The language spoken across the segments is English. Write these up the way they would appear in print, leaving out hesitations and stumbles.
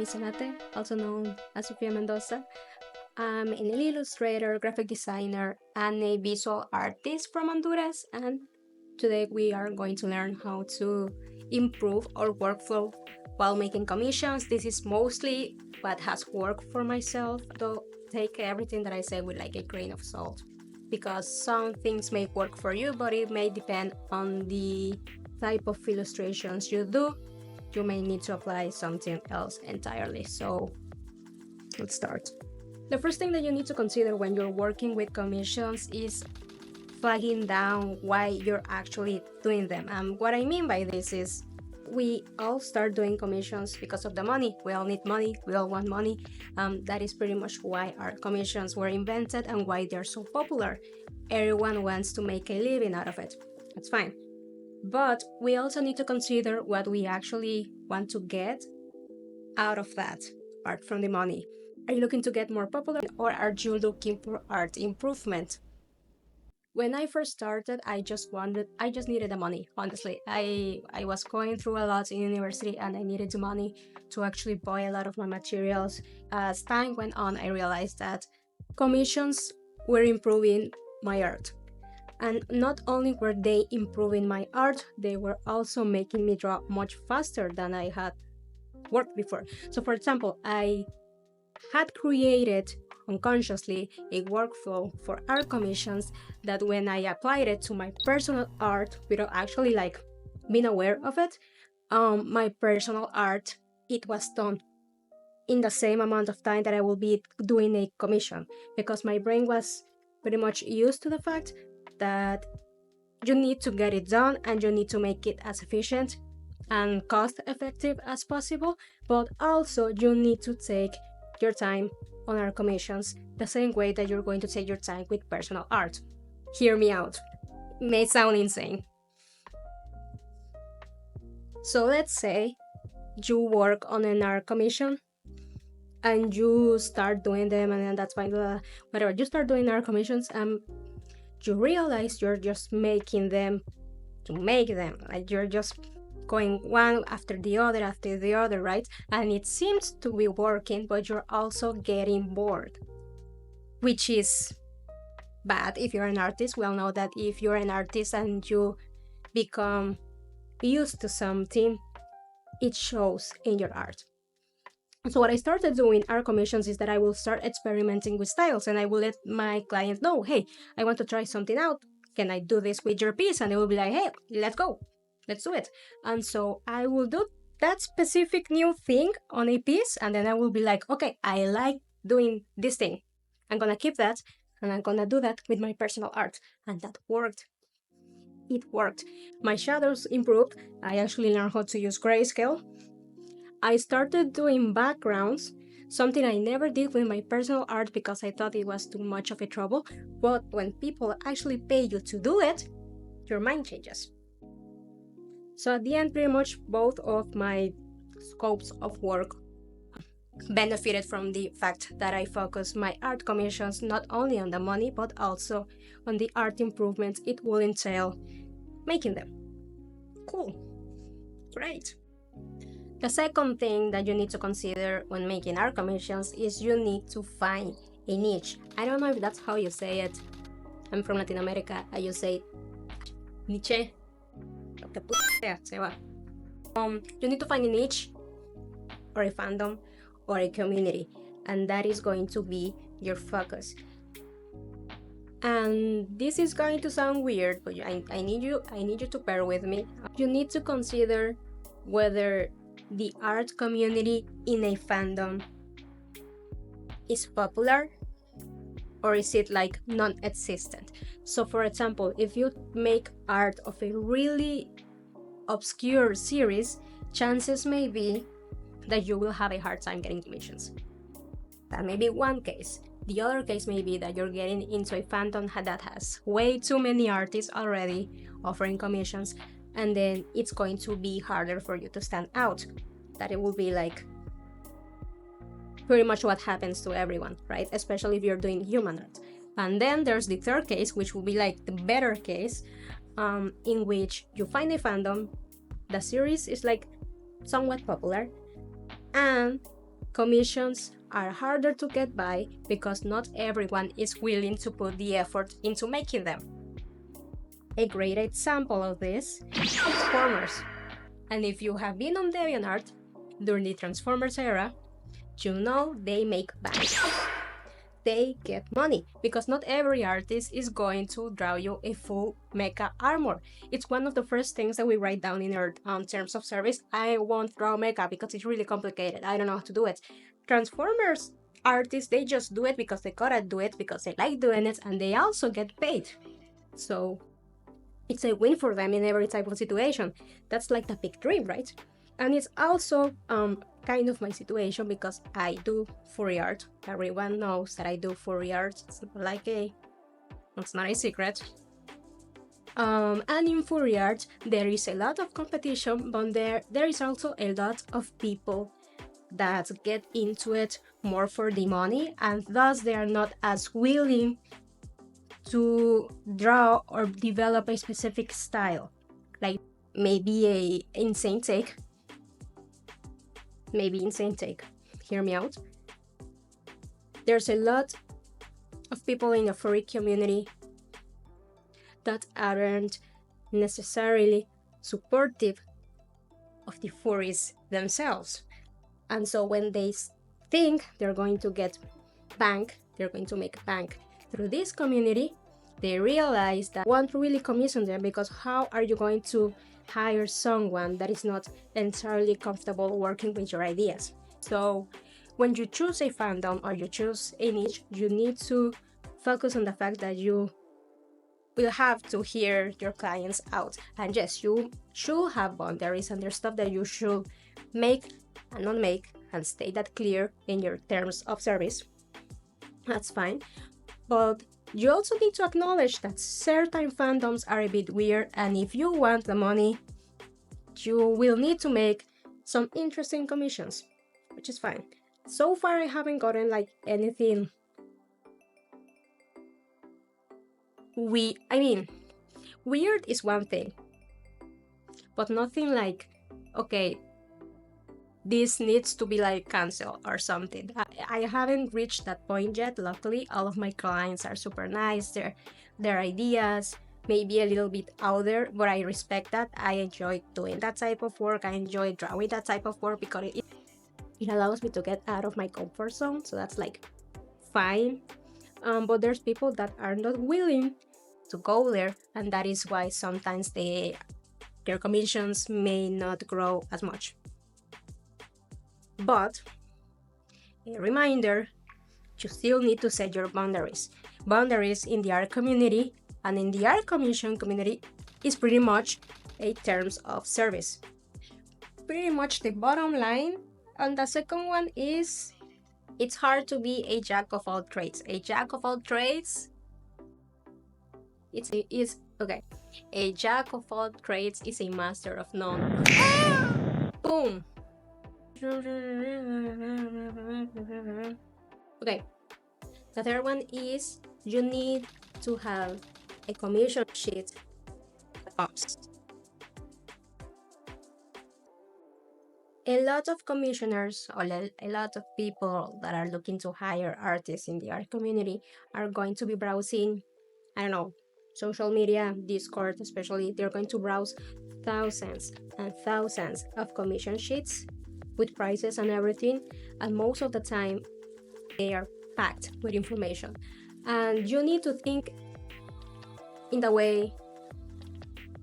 𝗦𝗛𝗢𝗣𝗦, also known as 𝗬𝗓𝗦𝗧𝗔𝗠𝗣𝗦. I'm an illustrator, graphic designer, and a visual artist from Honduras, and today we are going to learn how to improve our workflow while making commissions. This is mostly what has worked for myself, though take everything that I say with like a grain of salt, because some things may work for you, but it may depend on the type of illustrations you do. You may need to apply something else entirely. So let's start. The first thing that you need to consider when you're working with commissions is flagging down why you're actually doing them. And what I mean by this is we all start doing commissions because of the money. We all need money. We all want money. That is pretty much why our commissions were invented and why they're so popular. Everyone wants to make a living out of it. That's fine. But we also need to consider what we actually want to get out of that, apart from the money. Are you looking to get more popular, or are you looking for art improvement? When I first started, I just needed the money, honestly. I was going through a lot in university and I needed the money to actually buy a lot of my materials. As time went on, I realized that commissions were improving my art. And not only were they improving my art, they were also making me draw much faster than I had worked before. So for example, I had created unconsciously a workflow for art commissions that when I applied it to my personal art without actually like being aware of it, my personal art, it was done in the same amount of time that I will be doing a commission, because my brain was pretty much used to the fact that you need to get it done and you need to make it as efficient and cost effective as possible, but also you need to take your time on art commissions the same way that you're going to take your time with personal art. Hear me out. It may sound insane. So let's say you work on an art commission and you start doing them, and then that's fine, whatever. You start doing art commissions and you realize you're just making them to make them. Like you're just going one after the other, right? And it seems to be working, but you're also getting bored, which is bad if you're an artist. We all know that if you're an artist and you become used to something, it shows in your art. So what I started doing art commissions is that I will start experimenting with styles, and I will let my clients know, hey, I want to try something out. Can I do this with your piece? And they will be like, hey, let's go. Let's do it. And so I will do that specific new thing on a piece, and then I will be like, okay, I like doing this thing. I'm gonna keep that, and I'm gonna do that with my personal art. And that worked. It worked. My shadows improved. I actually learned how to use grayscale. I started doing backgrounds, something I never did with my personal art because I thought it was too much of a trouble. But when people actually pay you to do it, your mind changes. So at the end, pretty much both of my scopes of work benefited from the fact that I focused my art commissions not only on the money, but also on the art improvements it will entail making them. Cool. Great. The second thing that you need to consider when making art commissions is you need to find a niche. I don't know if that's how you say it. I'm from Latin America. I just say niche. You need to find a niche or a fandom or a community, and that is going to be your focus. And this is going to sound weird, but I need you to bear with me. You need to consider whether the art community in a fandom is popular or is it like non-existent. So for example, if you make art of a really obscure series, chances may be that you will have a hard time getting commissions. That may be one case. The other case may be that you're getting into a fandom that has way too many artists already offering commissions, and then it's going to be harder for you to stand out. That it will be like pretty much what happens to everyone, right? Especially if you're doing human art. And then there's the third case, which will be like the better case, in which you find a fandom, the series is like somewhat popular, and commissions are harder to get by because not everyone is willing to put the effort into making them. A great example of this is Transformers. And if you have been on DeviantArt during the Transformers era, you know they make bank. They get money because not every artist is going to draw you a full mecha armor. It's one of the first things that we write down in our terms of service. I won't draw mecha because it's really complicated. I don't know how to do it. Transformers artists, they just do it because they gotta do it because they like doing it, and they also get paid. So it's a win for them in every type of situation. That's like the big dream, right? And it's also kind of my situation because I do furry art. Everyone knows that I do furry art. It's not a secret. And in furry art, there is a lot of competition, but there is also a lot of people that get into it more for the money, and thus they are not as willing to draw or develop a specific style, like maybe a insane take. Hear me out. There's a lot of people in the furry community that aren't necessarily supportive of the furries themselves. And so when they think they're going to get bank, they're going to make bank through this community, they realize that won't really commission them, because how are you going to hire someone that is not entirely comfortable working with your ideas? So when you choose a fandom or you choose a niche, you need to focus on the fact that you will have to hear your clients out. And yes, you should have boundaries, and there's stuff that you should make and not make, and state that clear in your terms of service. That's fine. But you also need to acknowledge that certain fandoms are a bit weird, and if you want the money, you will need to make some interesting commissions, which is fine. So far, I haven't gotten like anything. Weird is one thing, but nothing like, okay, this needs to be like canceled or something. I haven't reached that point yet. Luckily, all of my clients are super nice. Their ideas may be a little bit out there, but I respect that. I enjoy doing that type of work. I enjoy drawing that type of work because it allows me to get out of my comfort zone. So that's like fine. But there's people that are not willing to go there, and that is why sometimes their commissions may not grow as much. But a reminder, you still need to set your boundaries. Boundaries in the art community and in the art commission community is pretty much a terms of service. Pretty much the bottom line. And the second one is, it's hard to be a jack of all trades. A jack of all trades, okay. A jack of all trades is a master of none. Boom. Okay, the third one is, you need to have a commission sheet cost. A lot of commissioners, or a lot of people that are looking to hire artists in the art community are going to be browsing, I don't know, social media, Discord especially. They're going to browse thousands and thousands of commission sheets with prices and everything, and most of the time they are packed with information. And you need to think in the way,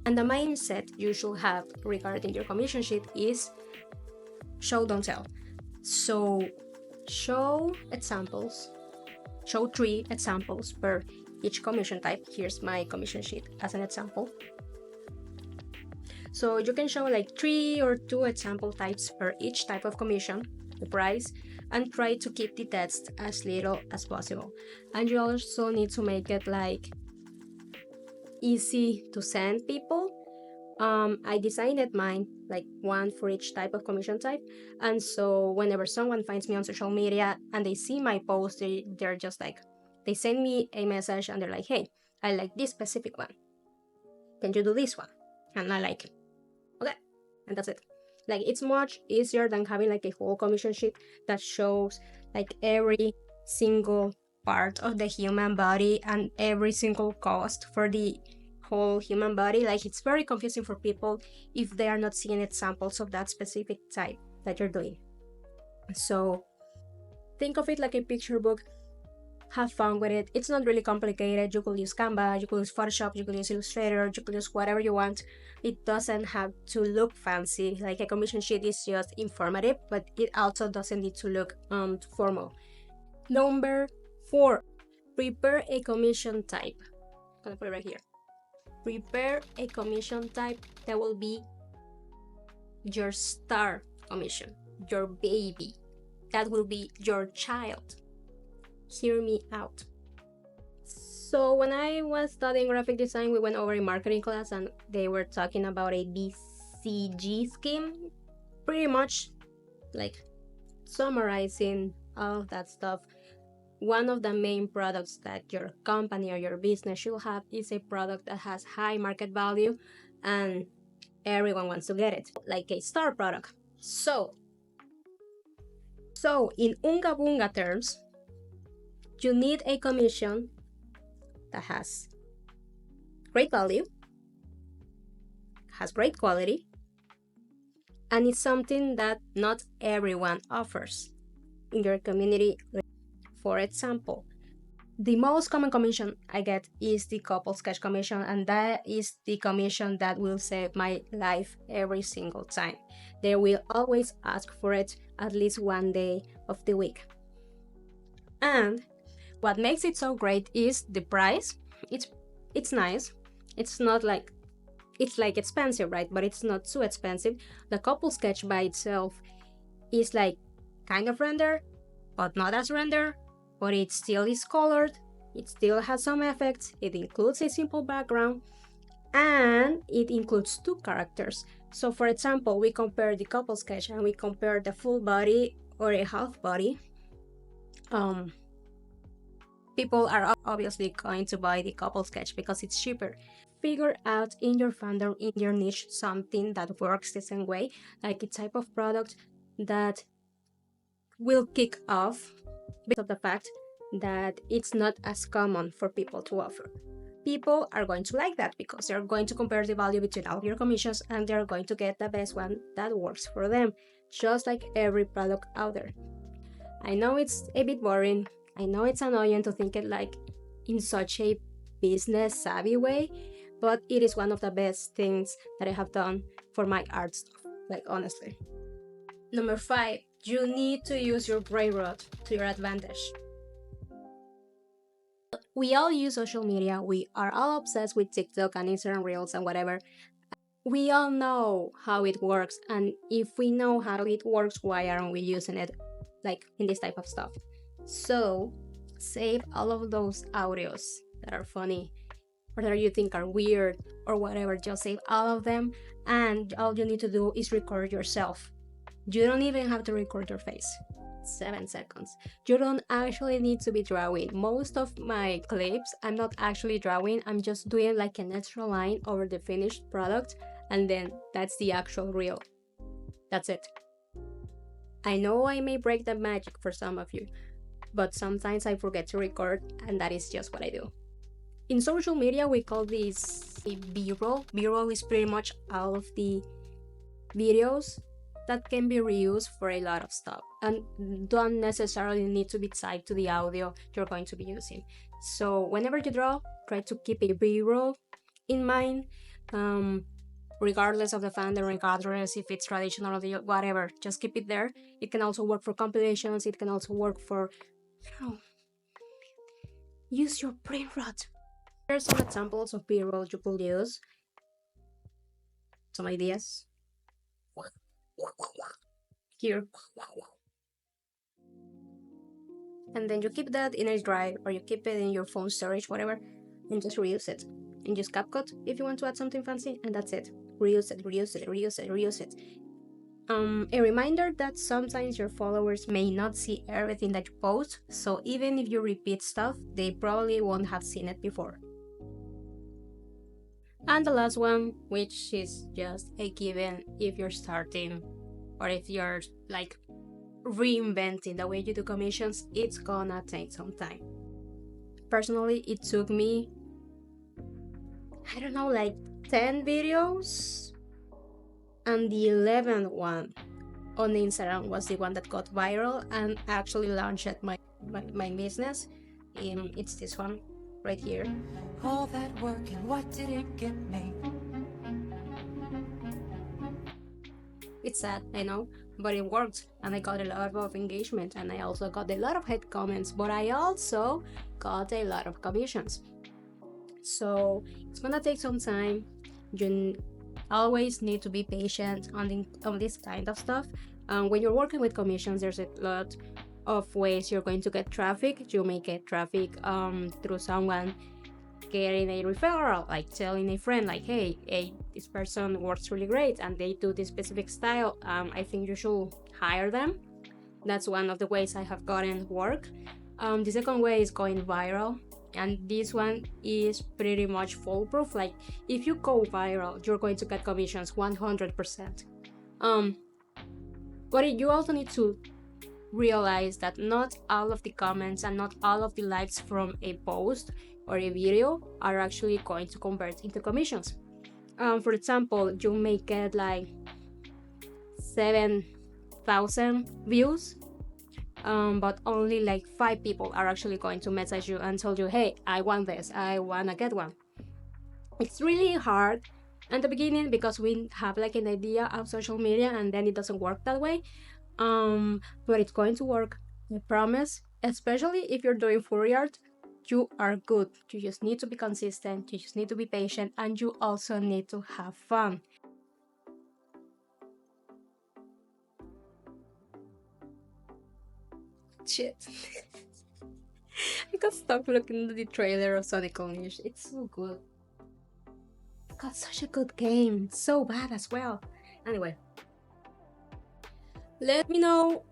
and the mindset you should have regarding your commission sheet is show, don't tell. So show examples, show 3 examples per each commission type. Here's my commission sheet as an example. So you can show like 3 or 2 example types per each type of commission, the price, and try to keep the text as little as possible. And you also need to make it like easy to send people. I designed mine like 1 for each type of commission type, and so whenever someone finds me on social media and they see my post, they're just like, they send me a message and they're like, hey, I like this specific one, can you do this one? And I like, okay, and that's it. Like, it's much easier than having like a whole commission sheet that shows like every single part of the human body and every single cost for the whole human body. Like, it's very confusing for people if they are not seeing examples of that specific type that you're doing. So think of it like a picture book. Have fun with it. It's not really complicated. You could use Canva, you could use Photoshop, you could use Illustrator, you could use whatever you want. It doesn't have to look fancy. Like, a commission sheet is just informative, but it also doesn't need to look formal. Number 4, prepare a commission type. I'm gonna put it right here. Prepare a commission type that will be your star commission, your baby. That will be your child. Hear me out. So when I was studying graphic design, we went over a marketing class and they were talking about a BCG scheme, pretty much like summarizing all of that stuff. One of the main products that your company or your business should have is a product that has high market value and everyone wants to get it, like a star product. So in Unga Bunga terms, you need a commission that has great value, has great quality, and it's something that not everyone offers in your community. For example, the most common commission I get is the couple sketch commission, and that is the commission that will save my life every single time. They will always ask for it at least one day of the week. And what makes it so great is the price. It's nice. It's not like, it's like expensive, right? But it's not too expensive. The couple sketch by itself is like kind of render, but not as render. But it still is colored, it still has some effects, it includes a simple background, and it includes 2 characters. So for example, we compare the couple sketch and we compare the full body or a half body. People are obviously going to buy the couple sketch because it's cheaper. Figure out in your fandom, in your niche, something that works the same way, like a type of product that will kick off because of the fact that it's not as common for people to offer. People are going to like that because they're going to compare the value between all your commissions and they're going to get the best one that works for them, just like every product out there. I know it's a bit boring, I know it's annoying to think it like in such a business savvy way, but it is one of the best things that I have done for my art stuff, like honestly. Number 5, you need to use your BRAINROT to your advantage. We all use social media, we are all obsessed with TikTok and Instagram Reels and whatever. We all know how it works, and if we know how it works, why aren't we using it like in this type of stuff? So save all of those audios that are funny or that you think are weird or whatever, just save all of them, and all you need to do is record yourself. You don't even have to record your face. 7 seconds. You don't actually need to be drawing. Most of my clips, I'm not actually drawing, I'm just doing like an extra line over the finished product, and then that's the actual reel. That's it. I know I may break the magic for some of you, but sometimes I forget to record, and that is just what I do. In social media, we call this a B-roll. B-roll is pretty much all of the videos that can be reused for a lot of stuff and don't necessarily need to be tied to the audio you're going to be using. So whenever you draw, try to keep a B-roll in mind, regardless of the fandom, regardless if it's traditional or whatever, just keep it there. It can also work for compilations, it can also work for, you know, use your brain rot. Here are some examples of B-roll you could use, some ideas. Here. And then you keep that in a drive or you keep it in your phone storage, whatever, and just reuse it. And use CapCut if you want to add something fancy, and that's it. Reuse it, reuse it, reuse it, reuse it. A reminder that sometimes your followers may not see everything that you post, so even if you repeat stuff, they probably won't have seen it before. And the last one, which is just a given if you're starting or if you're like reinventing the way you do commissions, it's gonna take some time. Personally, it took me, I don't know, like 10 videos, and the 11th one on Instagram was the one that got viral and actually launched my business. It's this one right here. All that work and what did it get me? It's sad, I know, but it worked, and I got a lot of engagement, and I also got a lot of hate comments, but I also got a lot of commissions. So it's gonna take some time. You always need to be patient on this kind of stuff. When you're working with commissions, there's a lot of ways you're going to get traffic. You may get traffic through someone getting a referral, like telling a friend, like, hey, this person works really great and they do this specific style. I think you should hire them. That's one of the ways I have gotten work. The second way is going viral, and this one is pretty much foolproof. Like, if you go viral, you're going to get commissions 100%. But you also need to realize that not all of the comments and not all of the likes from a post or a video are actually going to convert into commissions. For example, you may get like 7,000 views, but only like 5 people are actually going to message you and tell you, hey, I want this, I wanna get one. It's really hard at the beginning because we have like an idea of social media and then it doesn't work that way. But it's going to work, I promise. Especially if you're doing furry art, you are good. You just need to be consistent, you just need to be patient, and you also need to have fun. Shit. I got stuck looking at the trailer of Sonic Unleashed. It's so good. It got such a good game. So bad as well. Anyway, let me know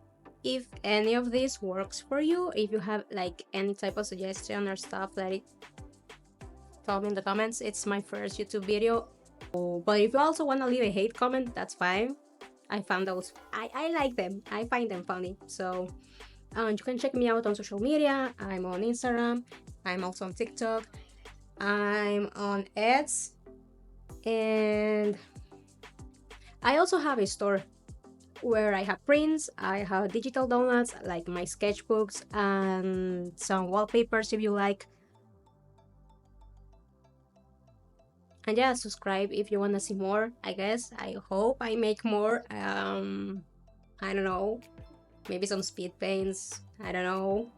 if any of this works for you. If you have like any type of suggestion or stuff, tell me in the comments. It's my first YouTube video. But if you also want to leave a hate comment, that's fine. I found those. I like them. I find them funny. So you can check me out on social media. I'm on Instagram. I'm also on TikTok. I'm on Eds. And I also have a store where I have prints, I have digital donuts like my sketchbooks and some wallpapers if you like. And yeah, subscribe if you want to see more, I guess. I hope I make more. I don't know. Maybe some speed paints. I don't know.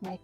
Bye.